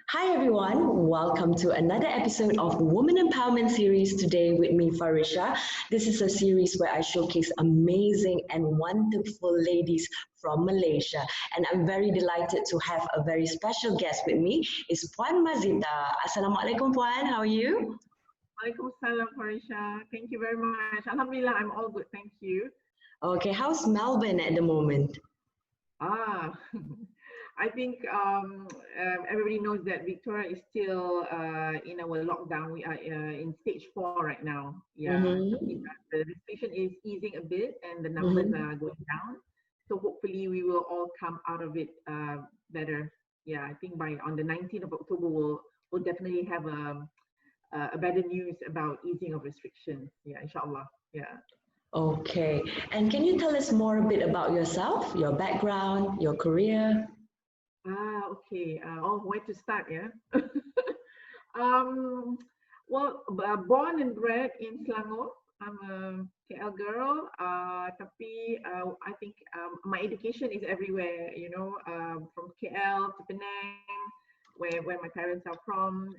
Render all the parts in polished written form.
Hi everyone, welcome to another episode of Women Empowerment Series. Today with me, Farisha. This is a series where I showcase amazing and wonderful ladies from Malaysia. And I'm very delighted to have a very special guest with me. It's Puan Mazita. Assalamualaikum Puan, how are you? Waalaikumsalam, Farisha. Thank you very much. Alhamdulillah, I'm all good. Thank you. Okay, how's Melbourne at the moment? Ah, I think everybody knows that Victoria is still in our lockdown. We are in stage 4 right now. Yeah, Mm-hmm. the restriction is easing a bit and the numbers Mm-hmm. are going down. So hopefully we will all come out of it better. Yeah, I think by on the 19th of October we'll definitely have a better news about easing of restrictions. Yeah, inshallah. Yeah. Okay, and can you tell us more a bit about yourself, your background, your career? Okay. Where to start? Yeah. um, well, born and bred in Selangor. I'm a KL girl. I think my education is everywhere. From KL to Penang, where my parents are from.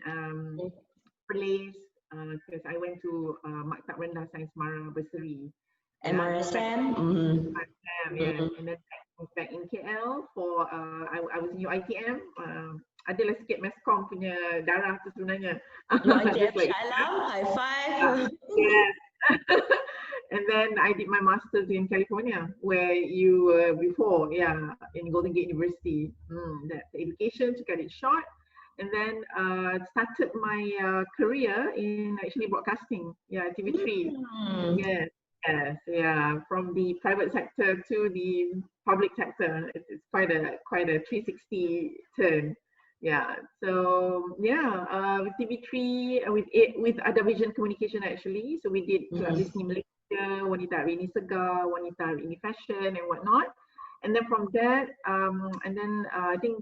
Place because I went to Maktab Rendah Sains Mara Bursary. Yeah, and then back MRSM? Mm-hmm. yes, and then back in KL for I was in UITM. Adalah sikit meskom punya darah tu sebenarnya. UITM Just like Shalom, high uh, five. yes. And then I did my master's in California, where you were before, yeah, in Golden Gate University. That's education to cut it short. And then started my career in actually broadcasting, yeah, TV3. Hmm. Yes, yes, yeah. From the private sector to the public sector, it's quite a 360 turn. Yeah. So yeah, with TV3, with Ada Vision Communication actually. So we did Club Mhm. Disney Malaysia, Wanita Hari Ini Segar, Wanita Hari Ini Fashion, and whatnot. And then from that, I think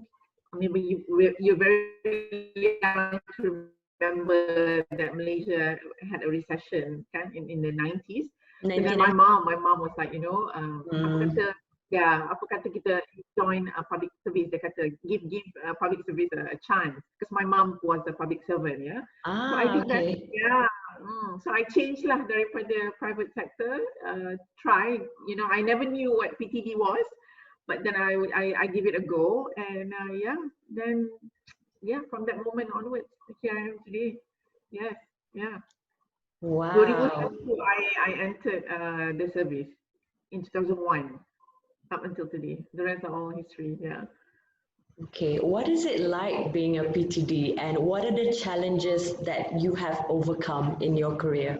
maybe you're very young to remember that Malaysia had a recession kan, in the 90s. So then 1990. my mom was like, apa Hmm. kata, apa kata kita join public service. Dia kata give public service a chance because my mom was a public servant, yeah. So I Ah, did that, okay. yeah. So I changed lah daripada private sector, try, I never knew what PTD was, but then I give it a go, and then from that moment onwards, here I am today. Yes, yeah. Wow. 2002, I entered the service in 2001 up until today. The rest are all history. Yeah. Okay. What is it like being a PTD and what are the challenges that you have overcome in your career?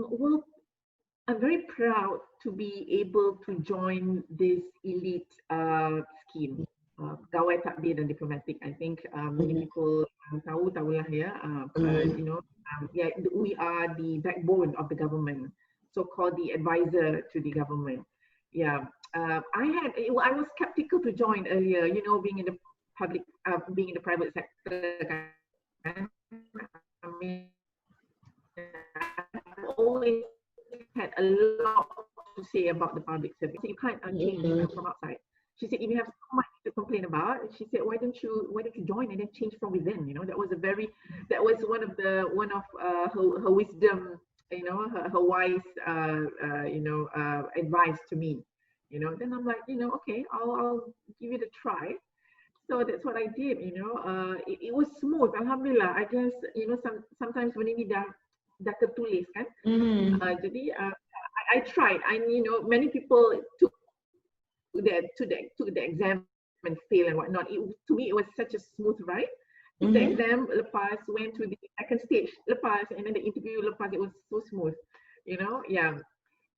Well, I'm very proud to be able to join this elite scheme, Gawai Takbir dan Diplomatic. I think many Mhm. people tahulah ya. Mhm. We are the backbone of the government, so-called the advisor to the government. Yeah, I was skeptical to join earlier. Being in the being in the private sector. I mean, I've always had a lot to say about the public service. You can't change Mhm. from outside. She said, if you have so much to complain about, she said, why don't you join and then change from within? That was one of her wisdom, her wise, advice to me. Then I'm like, okay, I'll give it a try. So that's what I did. It was smooth. Alhamdulillah. I guess sometimes when ini dah tertulis kan. Mhm. Jadi I tried. Many people took the exam and failed and whatnot. To me, it was such a smooth ride. Took the Mhm. exam, lepas, went to the second stage, lepas, and then the interview, lepas. It was so smooth. Yeah.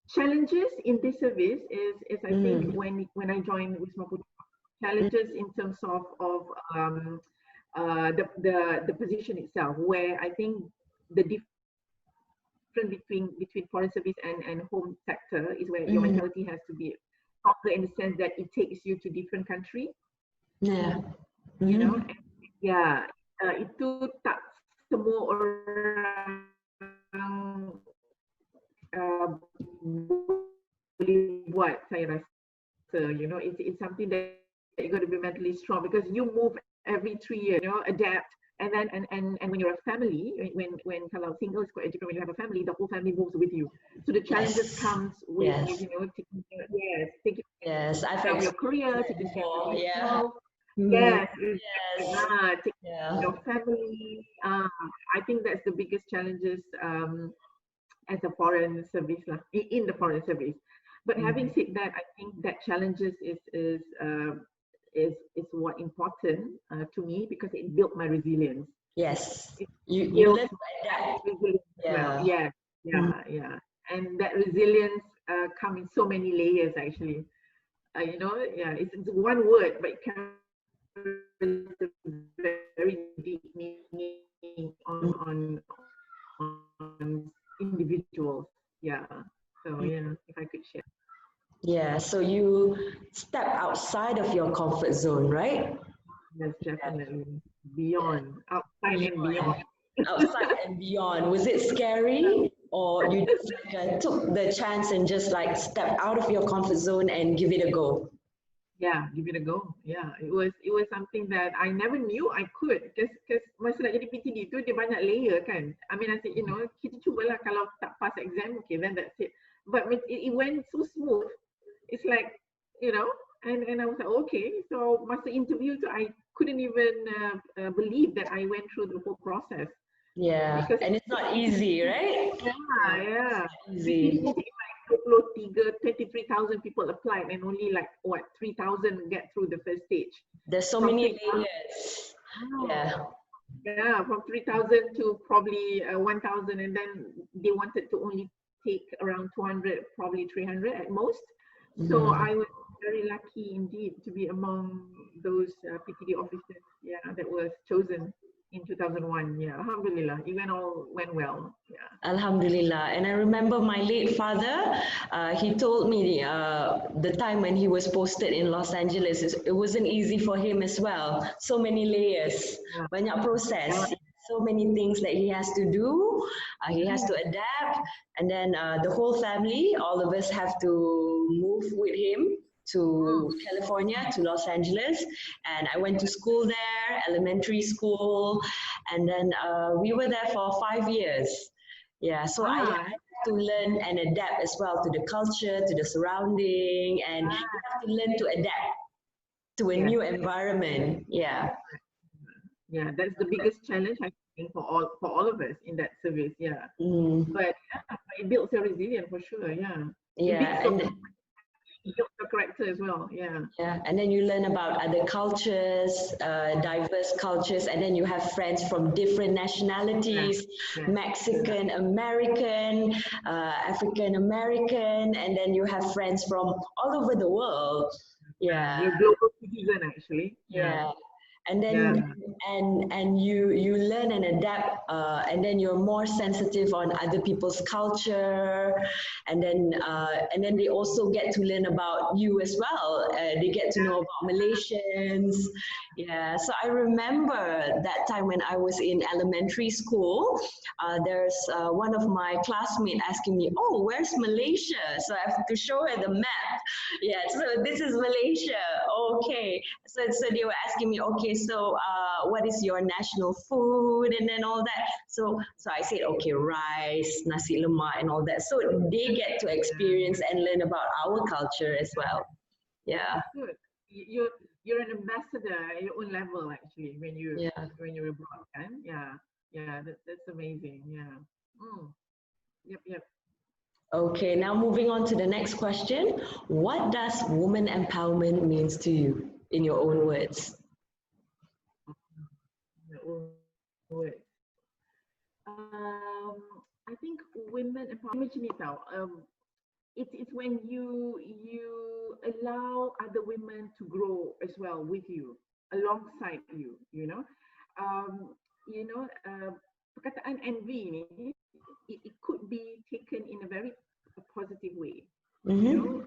Challenges in this service is I think Mhm. when I joined Wisma Putra, challenges in terms of the position itself, where I think the difference between foreign service and home sector is where your Mhm. mentality has to be stronger in the sense that it takes you to different country, Yeah. you know. Mhm. And, yeah, itu tak semua orang uh, boleh buat, saya rasa. It's something that you got to be mentally strong because you move every 3 years, adapt. And then and when you're a family, when kalau single is quite different. When you have a family, the whole family moves with you. So the challenges comes with taking Yes, I've care of your experienced career, that taking care before. of Yeah. yourself. Mhm. Yes, Yes. taking care of Yeah. your family. I think that's the biggest challenges as a foreign service lah, in the foreign service. But having said that, I think that challenges is what important to me, because it built my resilience. Yes. It You built learn to adapt. resilience as well. Yeah. Yeah, Mm. yeah. And that resilience come in so many layers actually. Yeah, it's one word, but it carries a very deep meaning on individuals. Yeah. So yeah, if I could share. Yeah. So you step outside of your comfort zone, right? Yes, definitely. Beyond, outside and Beyond. beyond. Outside and beyond. Was it scary? Or you just took the chance and just like step out of your comfort zone and give it a go? Yeah, give it a go. Yeah, it was something that I never knew I could, because masa nak jadi PTD tu dia banyak layer kan. I mean, I said, kita cubalah, kalau tak pass exam, okay, then that's it. But it went so smooth. It's like, and I was like, okay. So masa interview tu, I couldn't even believe that I went through the whole process. Yeah, Because and it's not easy, right? yeah. Easy. 23,000 people applied, and only like 3,000 get through the first stage. There's so many layers. Yeah. Yeah, from 3,000 to probably 1,000, and then they wanted to only take around 200, probably 300 at most. So I was very lucky indeed to be among those PTD officers, that was chosen in 2001. Yeah, alhamdulillah, it went well. Yeah. Alhamdulillah. And I remember my late father, he told me the time when he was posted in Los Angeles, it wasn't easy for him as well. So many layers, banyak proses, so many things that he has to do. He has to adapt. And then the whole family, all of us have to move with him to California, to Los Angeles, and I went to school there, elementary school, and then we were there for 5 years. Yeah, so I had to learn and adapt as well to the culture, to the surrounding, and you have to learn to adapt to a new environment. Yeah. Yeah, that's the biggest challenge I think for all of us in that service. Yeah. But it builds your resilience for sure. Yeah. Yeah, and it builds your character as well. Yeah. Yeah, and then you learn about other cultures, diverse cultures, and then you have friends from different nationalities, Mexican American, African American, and then you have friends from all over the world. Yeah. You're a global citizen actually. Yeah. And then and you learn and adapt, and then you're more sensitive on other people's culture, and then they also get to learn about you as well. They get to know about Malaysians. Yeah, so I remember that time when I was in elementary school, there's one of my classmates asking me, "Oh, where's Malaysia?" So I have to show her the map. Yeah, so this is Malaysia. Okay, so they were asking me, okay, so what is your national food, and then all that. So I said, okay, rice, nasi lemak, and all that. So they get to experience and learn about our culture as well. Yeah. Good. You're an ambassador at your own level actually when you're abroad. Yeah, that's amazing. Yeah. Yep. Okay, now moving on to the next question. What does woman empowerment means to you in your own words? I think women empowerment it's when you allow other women to grow as well with you, alongside you. Perkataan envy ni, it could be taken in a very positive way. You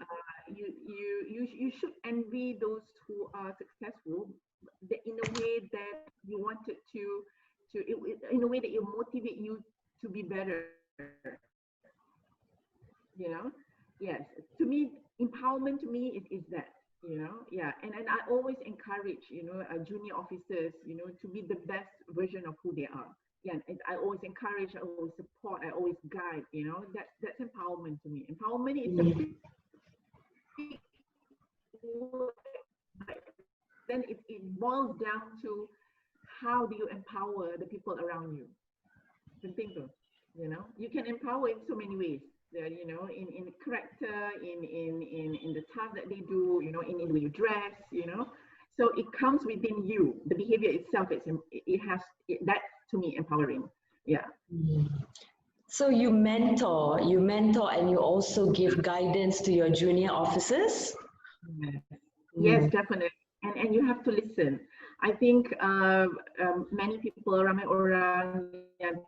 should envy those who are successful in a way that you wanted to in a way that you motivate you to be better. Yes, to me, empowerment to me is that. Yeah. And I always encourage, junior officers, to be the best version of who they are. Yeah, and I always encourage, I always support, I always guide, that's empowerment to me. Empowerment is a Mm. big word, but then it boils down to how do you empower the people around you. Penting tu, you can empower in so many ways. In character, in the task that they do, in the way you dress, So it comes within you. The behavior itself, that's to me empowering. Yeah. Mm. So you mentor, and you also give guidance to your junior officers. Yes, yes, Mm. definitely. And you have to listen. I think many people, ramai orang yang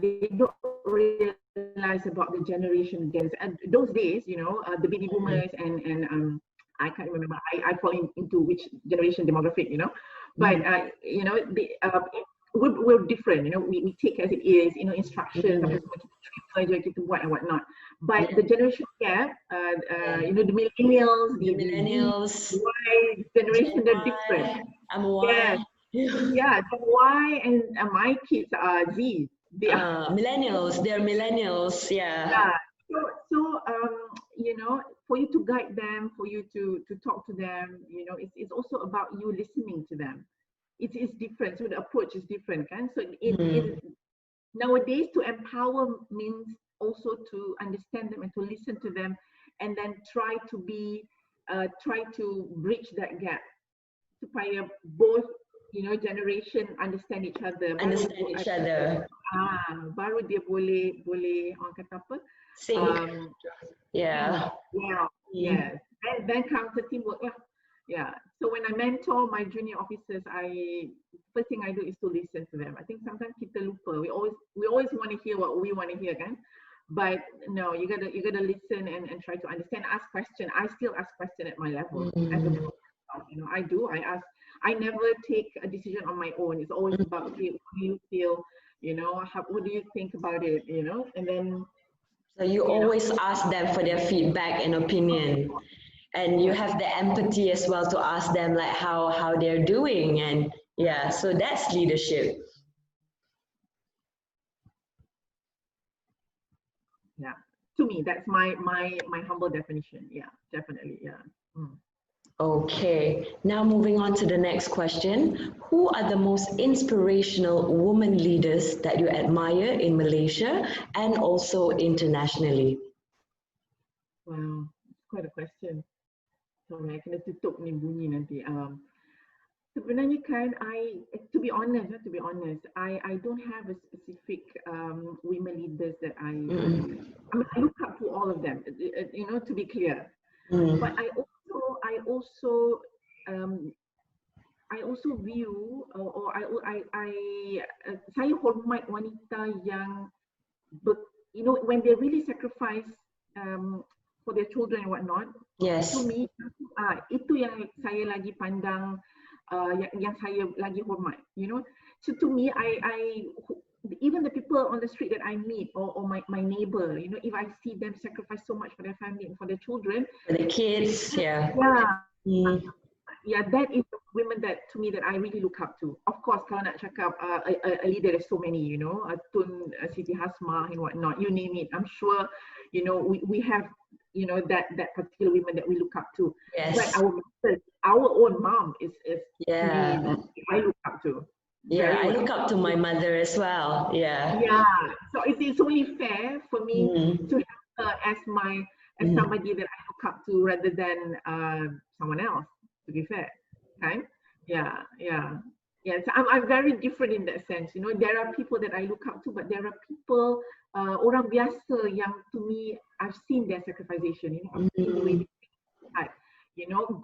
they don't realize about the generation gaps. And those days, the baby Mm. boomers and I can't remember. I fall into which generation demographic, but Mm. we're different. We take as it is, instructions, apa Mm. semua kita terima je, kita buat and whatnot. But Yeah. the generation gap, Yeah. the millennials, The the Z, millennials, Y Gen generation, they're different. Y, I'm Y. Yes, yeah, the Y and my kids are Z. They are, Millennials, they're millennials, yeah. yeah. So for you to guide them, for you to talk to them, it's also about you listening to them. It's different. So the approach is different, kan? So Mm. nowadays to empower means also to understand them and to listen to them, and then try to bridge that gap supaya both generation understand each other. Understand each other. Baru dia boleh orang kata apa, Think, um yeah. yeah, Mm. yes, then comes the teamwork lah. Yeah, so when I mentor my junior officers, first thing I do is to listen to them. I think sometimes kita lupa, we always want to hear what we want to hear, kan? But no, you gotta listen and try to understand, ask question. I still ask question at my level as a Mm. I ask. I never take a decision on my own. It's always about, okay, what do you feel, what do you think about it, and then So you you know always ask them for their feedback and opinion, and you yeah. have the empathy as well to ask them like how they're doing, and yeah, so that's leadership. Yeah, to me that's my humble definition. Yeah, definitely. Yeah. Okay, now moving on to the next question. Who are the most inspirational woman leaders that you admire in Malaysia and also internationally? Wow, it's quite a question. Sorry, I kena tutup ni bunyi nanti. Sebenarnya kan, to be honest, I don't have a specific women leaders that I mean, I look up to all of them, to be clear. But Mm. I also view, or saya hormat wanita yang when they really sacrifice for their children and whatnot. Yes. To me, itu yang saya lagi pandang, yang saya lagi hormat. So to me, I even the people on the street that I meet, or my neighbor, if I see them sacrifice so much for their family and for their children, For the kids, yeah. yeah, Mm. yeah, that is the women that to me that I really look up to. Of course, kalau nak cakap a leader, there's so many, Tun Siti Hasmah and whatnot, you name it. I'm sure, we have, that particular women that we look up to. Yes. But our own mom is Yeah. to me, I look up to. Yeah, I Very look well. up to my mother as well. Yeah. Yeah. So it's only fair for me Mm. to have her as somebody that I look up to rather than someone else. To be fair, okay? Yeah. So I'm very different in that sense. There are people that I look up to, but there are people, orang biasa yang to me I've seen their sacrification. I've seen the way they fight.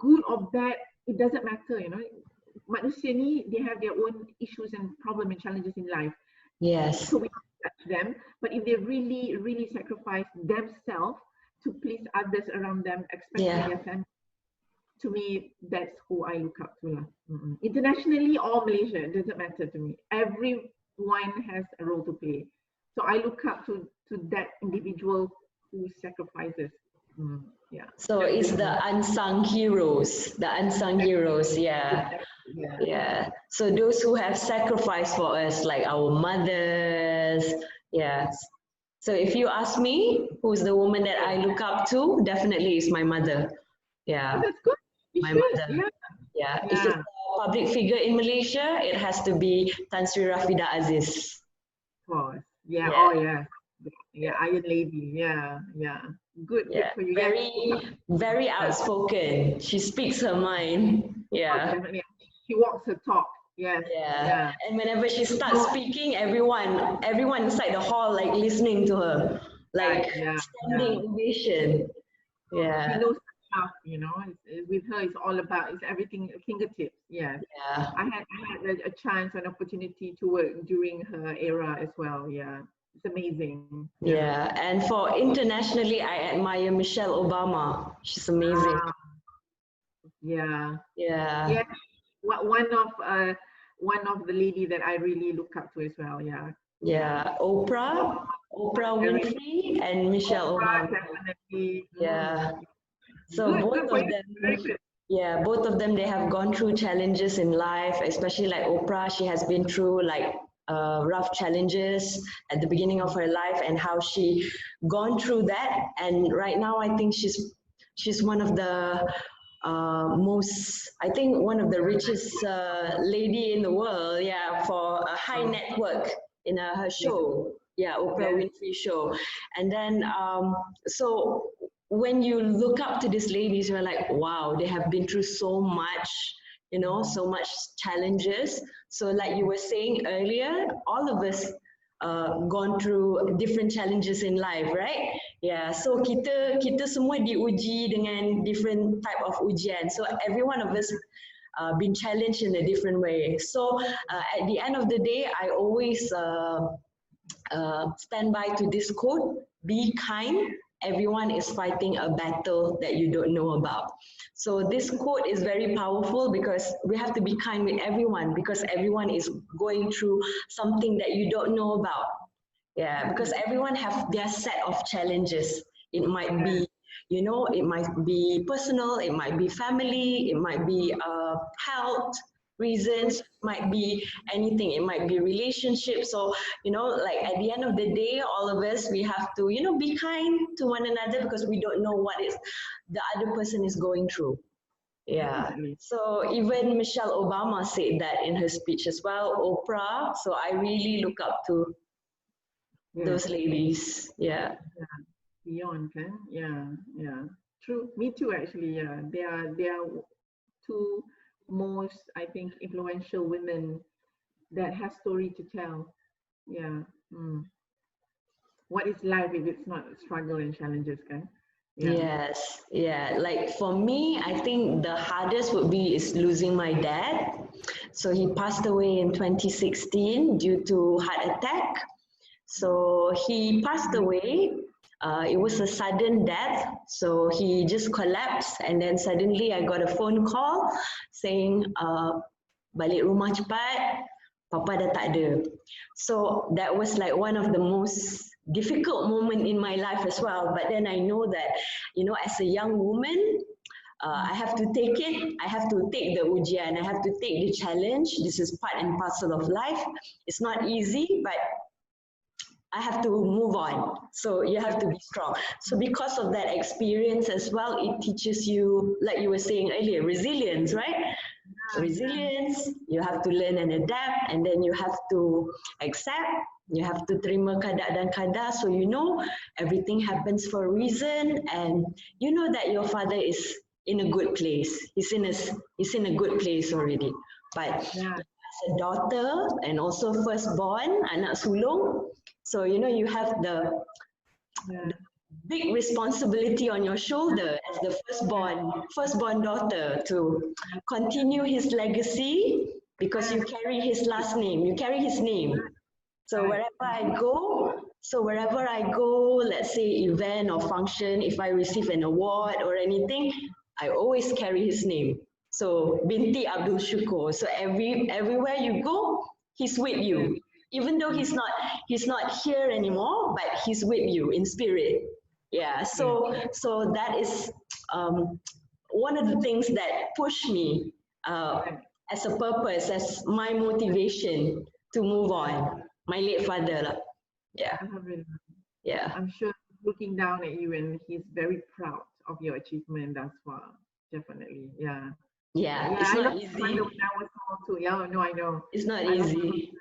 Good or bad, it doesn't matter. Manusia ni, they have their own issues and problems and challenges in life. Yes. So we don't judge them, but if they really, really sacrifice themselves to please others around them, especially their family, to me, that's who I look up to. Internationally or Malaysia, it doesn't matter to me. Everyone has a role to play. So I look up to that individual who sacrifices. Yeah. So it's the unsung heroes, yeah. Yeah. Yeah. So those who have sacrificed for us, like our mothers, yeah. So if you ask me, who's the woman that I look up to, definitely is my mother. Yeah, Oh, that's good. You my should. mother. Yeah. Yeah. If it's Yeah. a public figure in Malaysia, it has to be Tan Sri Rafida Aziz. Of course. Yeah. Yeah. Oh, yeah. Yeah. Iron Lady. Yeah. Yeah. Good. Good Yeah. for you. Yeah. Very outspoken. She speaks her mind. Oh, Yeah. definitely. She walks her talk. Yes. Yeah, Yeah. and whenever she starts speaking, everyone inside the hall like listening to her, Right. like Yeah. Yeah. standing ovation. She Yeah, knows her stuff, you know. With her, it's all about, it's everything at fingertips. Yes. yeah, I had a chance, an opportunity to work during her era as well. Yeah. It's amazing. Yeah. yeah. And for internationally, I admire Michelle Obama. She's amazing. Ah, yeah. Yeah, Yeah. One of the lady that I really look up to as well. Yeah. Yeah. yeah. Oprah Very Winfrey, and Michelle Obama. definitely. Yeah. So Good. both Good for of you. them, Very good. yeah, both of them, they have gone through challenges in life, especially like Oprah. She has been through like rough challenges at the beginning of her life, and how she gone through that. And right now, I think she's one of the I think one of the richest lady in the world. Yeah, for a high network in her show. Yeah, Oprah Yeah. Winfrey show. And then so when you look up to these ladies, you're like, wow, they have been through so much, so much challenges. So like you were saying earlier, all of us gone through different challenges in life, right? Yeah, so kita semua diuji dengan different type of ujian. So every one of us been challenged in a different way. So at the end of the day, I always stand by to this quote: be kind, everyone is fighting a battle that you don't know about. So this quote is very powerful, because we have to be kind with everyone, because everyone is going through something that you don't know about. Yeah, because everyone have their set of challenges. It might be, it might be personal, it might be family, it might be health reasons, might be anything, it might be relationships. So like at the end of the day, all of us, we have to be kind to one another, because we don't know what is the other person is going through. Yeah. So even Michelle Obama said that in her speech as well, Oprah. So I really look up to those ladies. Yeah. Beyond, okay? Yeah. True. Me too, actually. Yeah. They are two most, I think, influential women that have story to tell. Yeah. What is life if it's not struggle and challenges, okay? Yeah. Yes, yeah. Like for me, I think the hardest would be is losing my dad. So he passed away in 2016 due to heart attack. So he passed away. It was a sudden death. So he just collapsed, and then suddenly I got a phone call saying, balik rumah cepat, Papa dah tak ada. So that was like one of the most difficult moment in my life as well. But then I know that, as a young woman, I have to take it. I have to take the ujian. I have to take the challenge. This is part and parcel of life. It's not easy, but I have to move on. So you have to be strong. So because of that experience as well, it teaches you, like you were saying earlier, resilience, right? Resilience, you have to learn and adapt, and then you have to accept, you have to terima kadar dan kadar, so everything happens for a reason, and you know that your father is in a good place. He's in a good place already. But as a daughter and also firstborn, anak sulung, so you have the big responsibility on your shoulder as the firstborn daughter to continue his legacy, because you carry his last name, you carry his name. So wherever I go, let's say event or function, if I receive an award or anything, I always carry his name. So Binti Abdul Shukur. So everywhere you go, he's with you. even though he's not here anymore, but he's with you in spirit. Yeah. So that is one of the things that push me as a purpose, as my motivation to move on. My late father lah. Yeah. Alhamdulillah. Yeah. I'm sure he's looking down at you and he's very proud of your achievement thus far. Definitely. Yeah. Yeah. Yeah, It's I not lost my easy. father when I was small too. Yeah, no, I know. It's not I lost, easy.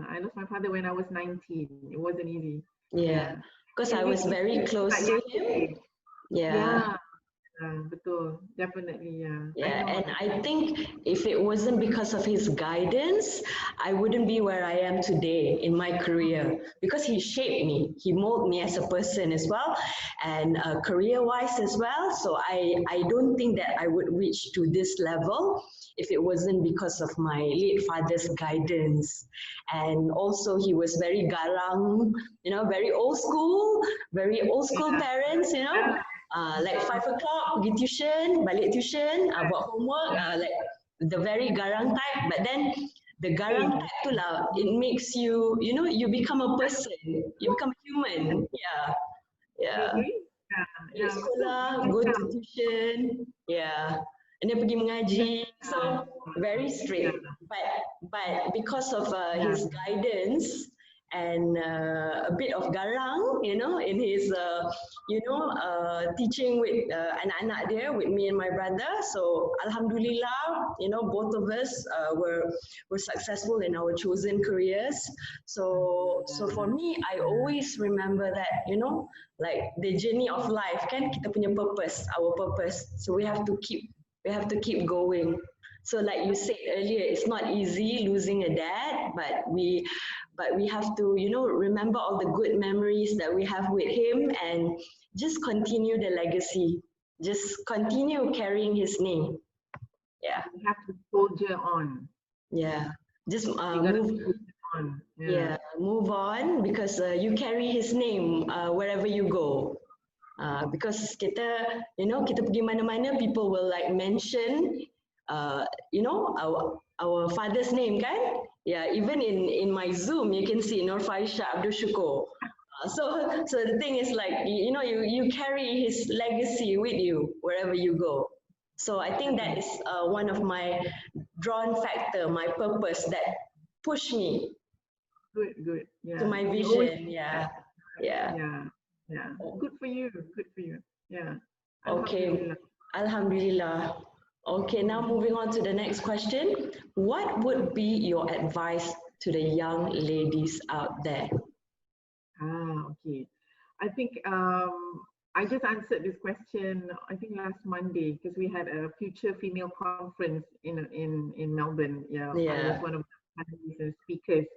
I lost my father when I was 19. It wasn't easy. Yeah. Yeah. Because I was very close Like to him. Yeah. yeah, betul. Definitely, yeah. I Yeah, know. and I think if it wasn't because of his guidance, I wouldn't be where I am today in my career because he shaped me. He molded me as a person as well, and career-wise as well. So I don't think that I would reach to this level if it wasn't because of my late father's guidance. And also he was very garang, very old school Yeah. parents, Yeah. like 5 o'clock pergi tuition, balik tuition, buat homework, like the very garang type. But then the garang type tu lah, it makes you, you become a person, you become a human. Yeah, You yeah. agree? Yeah. Balik Yeah, betul. sekolah, go to tuition, yeah. And then pergi mengaji, so very Yeah. strict. But because of Yeah. his guidance and a bit of garang, in his teaching with anak-anak dia, with me and my brother. So alhamdulillah, both of us were successful in our chosen careers. So for me, I always remember that, like the journey of life, kan kita punya purpose, our purpose. So we have to keep going. So like you said earlier, it's not easy losing a dad, but we have to, remember all the good memories that we have with him and just continue the legacy. Just continue carrying his name. Yeah. You have to soldier on. Yeah. Just You gotta move. soldier on. Yeah, move on because you carry his name wherever you go. Because kita pergi mana-mana, people will like mention, our father's name, kan? Yeah, even in my Zoom, you can see Nur Faisha Abdul Shukur. So the thing is like, you carry his legacy with you wherever you go. So I think that is one of my drawn factor, my purpose that push me Good. Yeah. to my You always vision. Yeah. Yeah. Yeah. Good for you. Yeah. Okay. Alhamdulillah. Alhamdulillah. Okay, now moving on to the next question. What would be your advice to the young ladies out there? Okay. I think I just answered this question, I think last Monday, because we had a future female conference in Melbourne. Yeah. I was one of the panelists and speakers.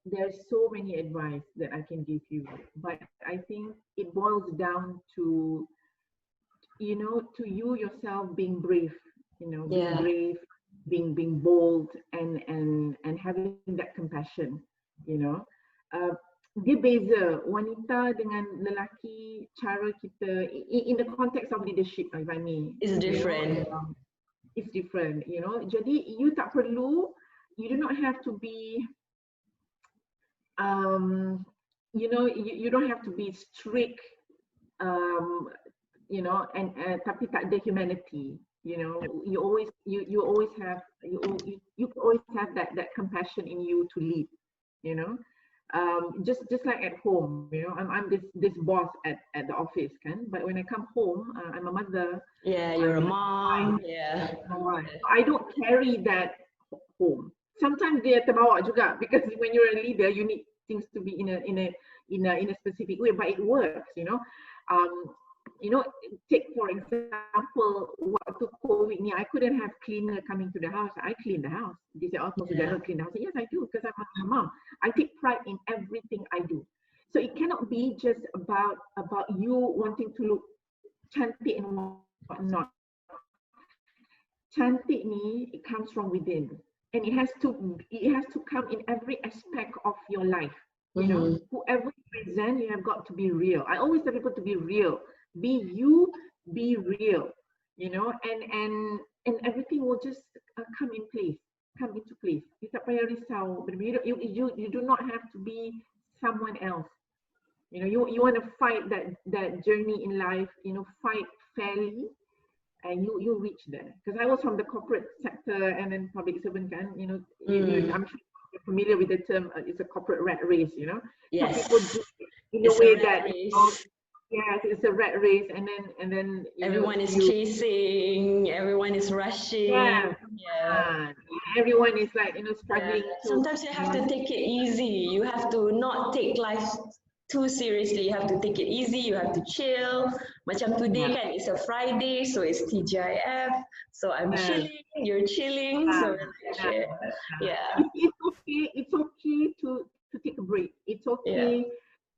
There's so many advice that I can give you, but I think it boils down to, to you yourself being brave, being brave, being bold, and having that compassion, dia beza wanita dengan lelaki, cara kita in the context of leadership, if I mean, It's different. It's different, jadi you tak perlu, you do not have to be you don't have to be strict, and tapi tak ada humanity, you always have you always have that compassion in you to lead, just like at home, I'm this boss at the office, kan, but when I come home, I'm a mother. Yeah, you're a mom. Yeah. I don't carry that home. Sometimes dia terbawa juga, because when you're a leader, you need things to be in a specific way, but it works, take for example, waktu COVID ni, I couldn't have cleaner coming to the house. I clean the house. They say, oh, Sudah clean the house. Yes, I do, because I'm a mom. I take pride in everything I do. So it cannot be just about you wanting to look cantik and whatnot. Cantik ni, it comes from within, and it has to come in every aspect of your life. Whoever you present, you have got to be real. I always tell people to be real. Be you, be real, and everything will just come in place. come into place. You tak payah risau. You do not have to be someone else. You know, you want to fight that journey in life. You know, fight fairly, and you reach there. Because I was from the corporate sector and then public servant, kan. You know, I'm sure you're familiar with the term. It's a corporate rat race. You know, some Yes. people do it in a It's way a rat that race. yes, it's a rat race, and then Everyone is chasing, everyone is rushing. yeah, Yeah. everyone is like Yeah. struggling to Sometimes you have to take it easy. You have to not take life too seriously. You have to take it easy. You have to chill. Macam today yeah, kan, it's a Friday, so it's TGIF. So I'm yeah, chilling, you're chilling, so we're like yeah. chill. Yeah. It's okay. It's okay to take a break. It's Yeah. okay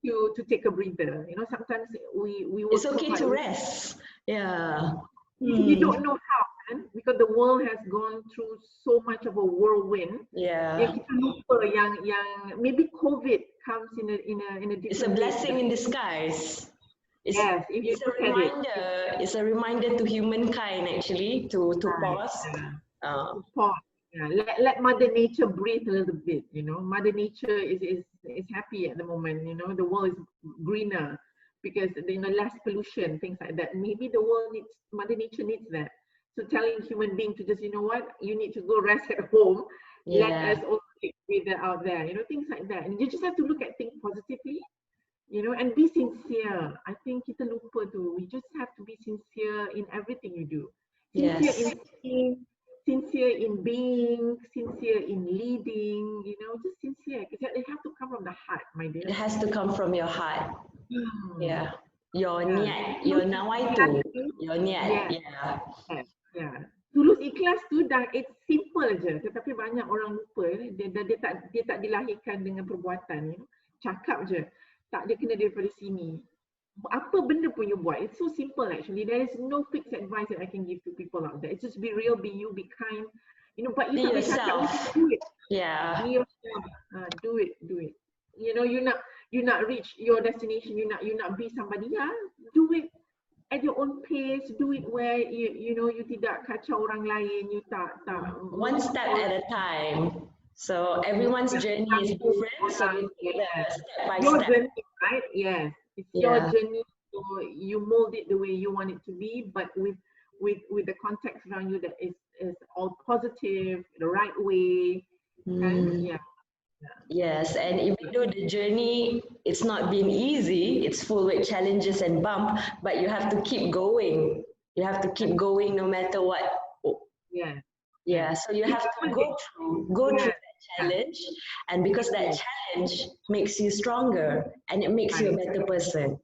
to take a breather. You know, sometimes we It's work so okay to hard. rest. Yeah. You Hmm. don't know how, man, because the world has gone through so much of a whirlwind. Yeah. Yang kita lupa yang maybe COVID comes in a It's a different way blessing today. in disguise. It's Yes, if you it's a look at it. reminder. It's a reminder to humankind actually to Right. pause. Uh, Pause. Yeah. Let Mother Nature breathe a little bit. You know, Mother Nature is happy at the moment. You know, the world is greener because less pollution, things like that. Maybe the world needs Mother Nature needs that. So telling human being to just you need to go rest at home. Let yeah. us also breathe out there. You know, things like that. And you just have to look at things positively. You know, and be sincere. I think kita lupa tu. We just have to be sincere in everything you do. Sincere in Yes. speaking, sincere in being, sincere in leading. You know, just sincere. Because it have to come from the heart, my dear. It has to come from your heart. Hmm. Yeah. Your Yeah. niat, your Tulus ikhlas nawaitu, tu, your niat. yes, Yeah. yes, yeah. Tulus ikhlas tu dah it's simple je, tetapi banyak orang lupa dia tak dilahirkan dengan perbuatan, cakap je. Tak, dia kena daripada sini. Apa benda pun you buat, it's so simple actually. There is no fixed advice that I can give to people out there. It's just be real, be you, be kind. You know, but you Be tak boleh cakap, you yourself. do it. Yeah. Be yourself. Do it. You know, you not reach your destination. You not be somebody. Yeah, do it at your own pace. Do it where you tidak kacau orang lain. You tak One step at a time. So everyone's journey is different. So you take the Yes. step by Your step. journey, right? Yes, it's your Yeah. journey. So you mold it the way you want it to be, but with the context around you that is all positive, the right way. And yeah. Yes, and even though the journey it's not been easy, it's full with challenges and bump, but you have to keep going. You have to keep going no matter what. Yeah. Yeah, so you have to go through that challenge, and because that challenge makes you stronger and it makes you a better person.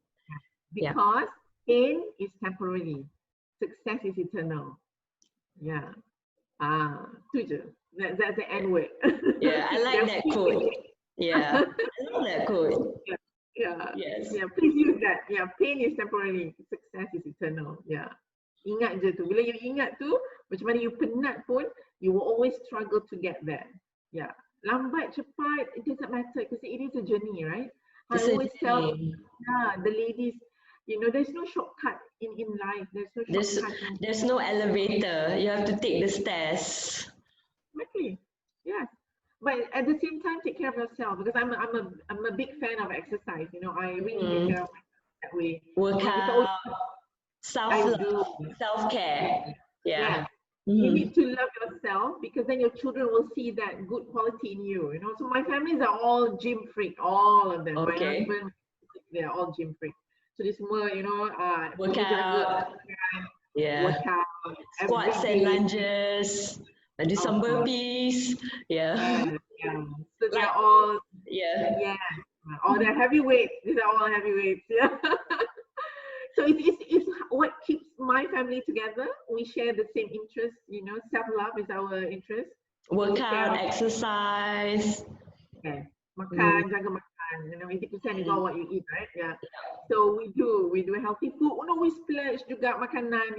Yeah. Because pain is temporary, success is eternal. Yeah. Tu je. That's the end word. Yeah, I like that quote. Yeah, I love that quote. Yeah. Yes. Yeah, please use that. Yeah, pain is temporary, success is eternal. Yeah. Ingat je tu. Bila you ingat tu, macam mana you penat pun, you will always struggle to get there. Yeah. Lambat, cepat, it doesn't matter because it is a journey, right? I It's a always tell journey. the ladies, there's no shortcut in life. There's no shortcut in There's no elevator. You have to take the stairs. exactly. Yes. But at the same time, take care of yourself because I'm a big fan of exercise. You know, I really take care of myself that way. Workout, I self-love, do. self-care. Yeah. Yes. You need to love yourself because then your children will see that good quality in you. You know, so my families are all gym freak, all of them. Okay. My husband, they're all gym freak. So this semua, Workout. Yeah. workout, Squats and lunges. Do some burpees. Yeah. So they're all Yeah. all they're heavyweights. These are all heavyweights. Yeah. So it's what keeps my family together. We share the same interests. You know, self-love is our interest. Workout, exercise. Okay. Makan, jaga makan. 80% is all what you eat, right? Yeah. So we do healthy food. We splurge juga makanan,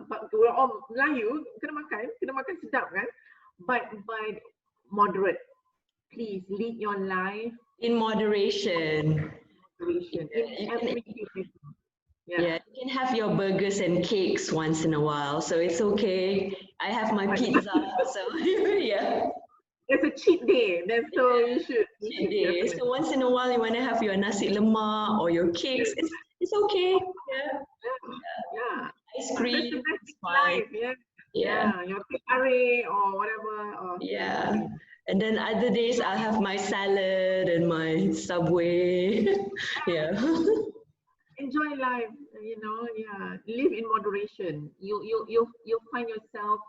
but we're all Melayu, kena makan sedap kan? But moderate. Please lead your life in moderation. in everything you do. Yeah, you can have your burgers and cakes once in a while, so it's okay. I have my pizza, so yeah. It's a cheat day. That's so you should Cheat day. definitely. So once in a while, you want to have your nasi lemak or your cakes. It's okay. Yeah, Yeah. ice That's the cream, best it's thing in fine. life. Yeah. Yeah, Yeah. Your curry or whatever. Or yeah. definitely. And then other days, I'll have my salad and my Subway. Yeah. Enjoy life, yeah. Live in moderation. You'll find yourself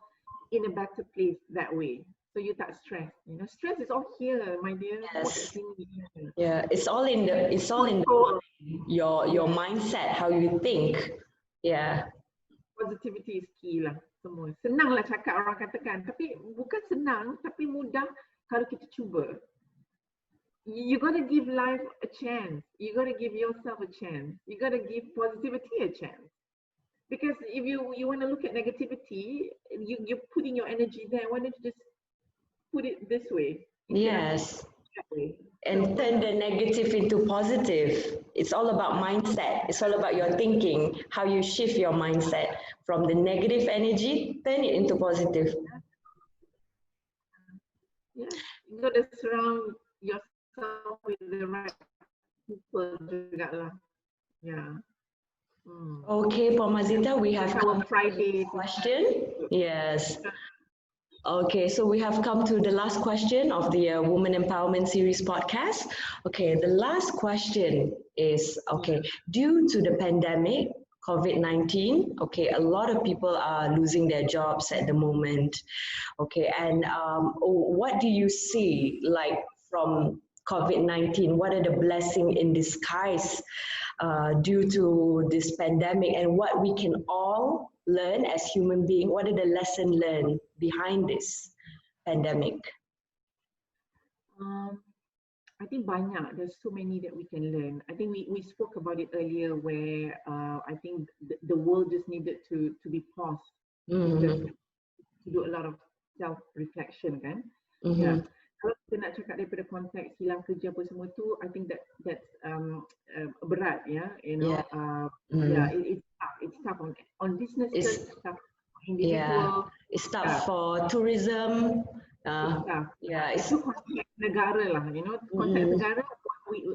in a better place that way. So you tak stress. Stress is all here, my dear. Semua kat Yes. sini. Yeah. It's all in the Control. mind. Your Yeah. mindset, how you think. Yeah. Positivity is key lah semua. Senanglah cakap orang katakan. Tapi bukan senang, tapi mudah kalau kita cuba. You got to give life a chance. You got to give yourself a chance. You got to give positivity a chance. Because if you want to look at negativity, you're putting your energy there. Why don't you just put it this way instead of Yes. that way? And turn the negative into positive. It's all about mindset. It's all about your thinking, how you shift your mindset from the negative energy, turn it into positive. Yeah, you got to surround yourself with the right people juga lah. Yeah. Okay, for Mazita, we have That's our come to the Friday last question. Yes. Okay, so we have come to the last question of the Women Empowerment Series podcast. Okay, the last question is, okay, due to the pandemic, COVID-19, okay, a lot of people are losing their jobs at the moment. Okay, and what do you see like from COVID-19? What are the blessing in disguise due to this pandemic, and what we can all learn as human beings? What are the lessons learned behind this pandemic? I think banyak. There's so many that we can learn. I think we spoke about it earlier where I think the world just needed to be paused. Mm-hmm. To do a lot of self-reflection kan. Mm-hmm. Yeah. Kalau kita nak cakap daripada konteks hilang kerja apa semua tu, I think that's berat ya. Yeah. Yeah, it's tough on businesses, it's tough on individual. Yeah, it's tough for tourism. It's tough. Yeah, Itu konteks negara lah, konteks negara.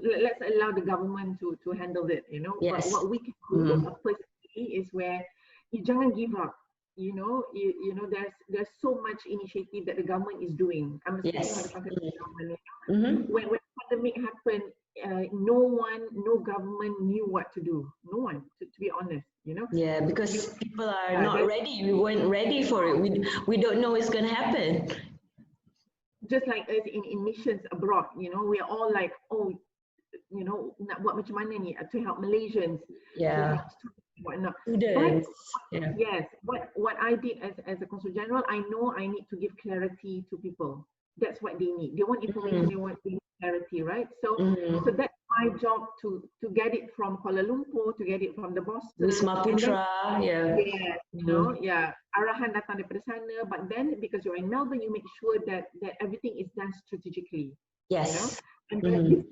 Let's allow the government to handle it, Yes. But what we can do personally is where you jangan give up. There's so much initiative that the government is doing. I'm speaking on the context of the government. When pandemic happened, no government knew what to do. No one, to be honest. Yeah, because people are not ready. We weren't ready for it. We don't know what's gonna happen. Just like us in missions abroad, we are all like, oh, nak buat macam mana ni to help Malaysians. Yeah. To help whatnot. Students. But, yeah. Yes, what I did as a consul general, I know I need to give clarity to people. That's what they need. They want information. They want clarity, right? So that's my job to get it from Kuala Lumpur, to get it from the boss. Wisma Putra, yeah. Yeah, arahan datang daripada sana. But then because you're in Melbourne, you make sure that everything is done strategically. Yes. And then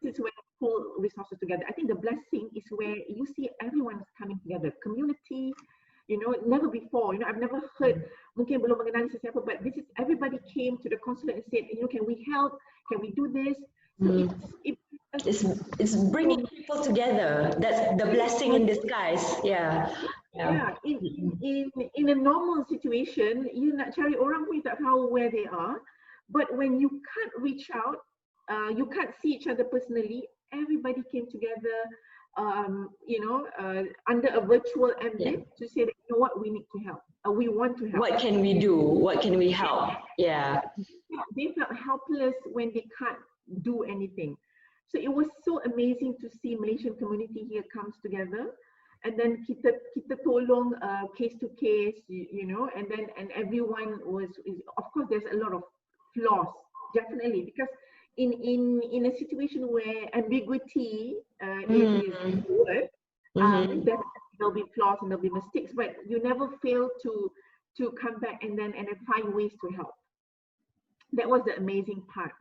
this is where pull resources together. I think the blessing is where you see everyone coming together, community. Never before. I've never heard. Mungkin belum mengenali sesiapa, but this is everybody came to the consulate and said, can we help? Can we do this? So it's bringing people together. That's the blessing in disguise. Yeah. Yeah. In a normal situation, you nak cari orang pun tak tahu where they are. But when you can't reach out, you can't see each other personally. Everybody came together, under a virtual ambit to say that, what, we need to help. We want to help. What can we do? What can we help? Yeah. They felt helpless when they can't do anything. So it was so amazing to see Malaysian community here comes together, and then kita tolong case to case, and everyone of course there's a lot of flaws, definitely, because in a situation where ambiguity is the word, definitely there'll be flaws and there'll be mistakes, but you never fail to come back and then find ways to help. That was the amazing part,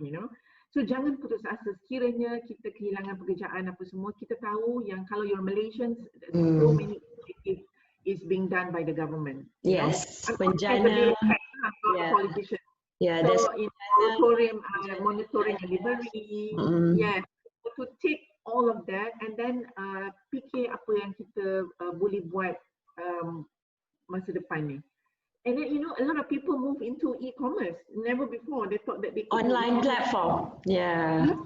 So jangan putus asa. Sekiranya kita kehilangan pekerjaan apa semua, kita tahu yang kalau you're Malaysians, so many initiatives is being done by the government. Yes, I'm not Penjana. not a politician. Yeah, So there's in monitoring delivery, yes, to take all of that and then fikir apa yang kita boleh buat masa depan ni. And then, you know, a lot of people move into e-commerce. Never before they thought that they could online platform. Yeah,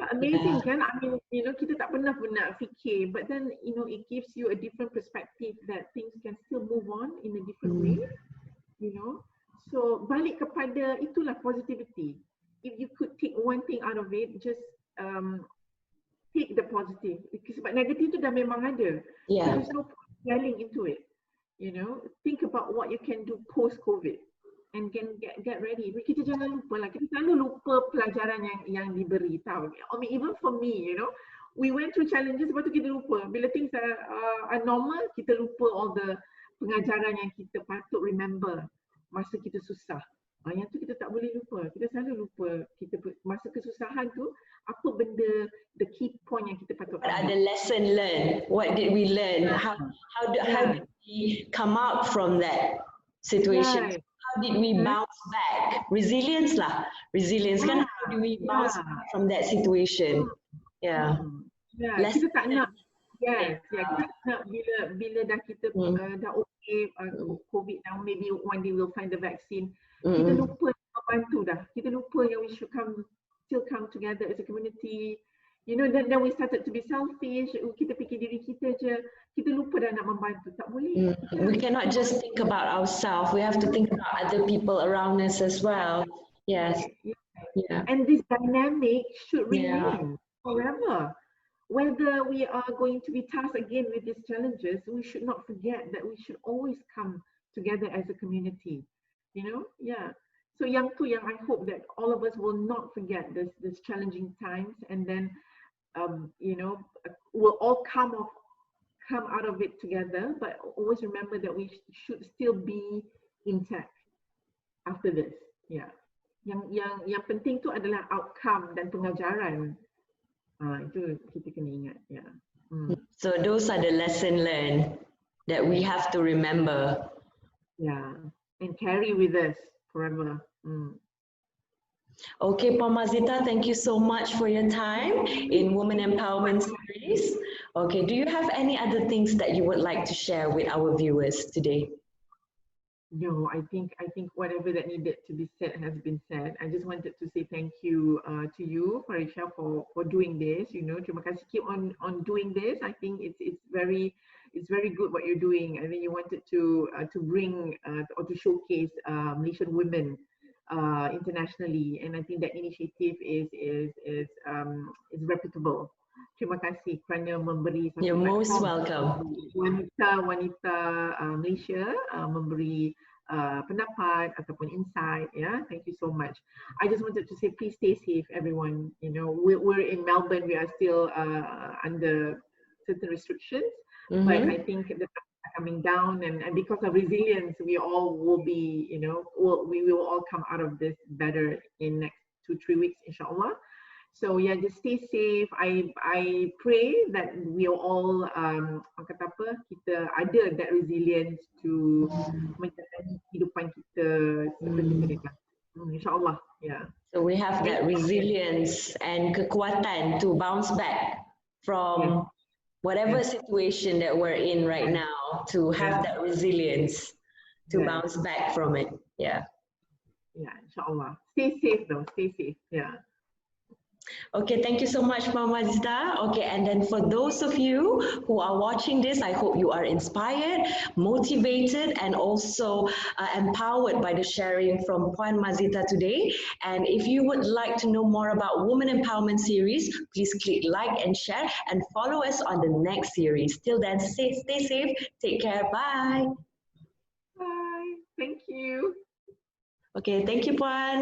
amazing kan? I mean, you know, kita tak pernah fikir, but then, you know, it gives you a different perspective that things can still move on in a different way, you know. So balik kepada itulah positivity. If you could take one thing out of it, just take the positive. Sebab negatif tu dah memang ada. So there's no point dwelling into it. You know, think about what you can do post-COVID and can get ready. Kita jangan lupa lah. Kita selalu lupa pelajaran yang diberi tahu. I mean, even for me, you know, we went through challenges, lepas tu kita lupa. Bila things are normal, kita lupa all the pengajaran yang kita patut remember masa kita susah. Yang tu kita tak boleh lupa. Kita selalu lupa kita masa kesusahan tu, apa benda, the key point yang kita patut. What are the lesson learned? What did we learn? How did we come out from that situation? How did we bounce back? Resilience lah. Resilience kan, how do we bounce back from that situation? Kita tak nak. Kita nak bila dah kita dah okay, COVID now, maybe one day we'll find the vaccine. Kita lupa membantu dah. Kita lupa yang we should still come together as a community. You know, then we started to be selfish. Kita fikir diri kita je. Kita lupa dah nak membantu. Tak boleh. We cannot just think about ourselves. We have to think about other people around us as well. Yes. And this dynamic should remain forever. Whether we are going to be tasked again with these challenges, we should not forget that we should always come together as a community. You know, So yang I hope that all of us will not forget this challenging times, and then you know, we'll all come out of it together. But always remember that we should still be intact after this. Yang penting tu adalah outcome dan pengajaran. Itu kita kena ingat. So those are the lesson learned that we have to remember. And carry with us forever. Okay, Puan Mazita, thank you so much for your time in Women Empowerment Series. Okay, do you have any other things that you would like to share with our viewers today? No, I think whatever that needed to be said has been said. I just wanted to say thank you to you, Farisha, for doing this. You know, terima kasih, keep on doing this. I think it's very good what you're doing. I think you wanted to bring or to showcase Malaysian women internationally, and I think that initiative is reputable. Terima kasih kerana memberi satu You're most welcome. Wanita Malaysia memberi pendapat ataupun insight. Thank you so much. I just wanted to say, please stay safe, everyone. You know, we're in Melbourne. We are still under certain restrictions, but I think the numbers are coming down, and because of resilience, we all will be, you know, we will all come out of this better in next 2-3 weeks, inshallah. So just stay safe. I pray that we all kita ada that resilience to menjalani kehidupan kita seperti mereka. Inshallah. So we have that resilience and kekuatan to bounce back from whatever situation that we're in right now, to have that resilience to bounce back from it. Inshallah. Stay safe though. Stay safe. Okay, thank you so much, Mama Zita. Okay, and then for those of you who are watching this, I hope you are inspired, motivated, and also empowered by the sharing from Puan Mazita today. And if you would like to know more about Women Empowerment Series, please click like and share and follow us on the next series. Till then, stay safe, take care, bye. Bye. Thank you. Okay, thank you, Puan.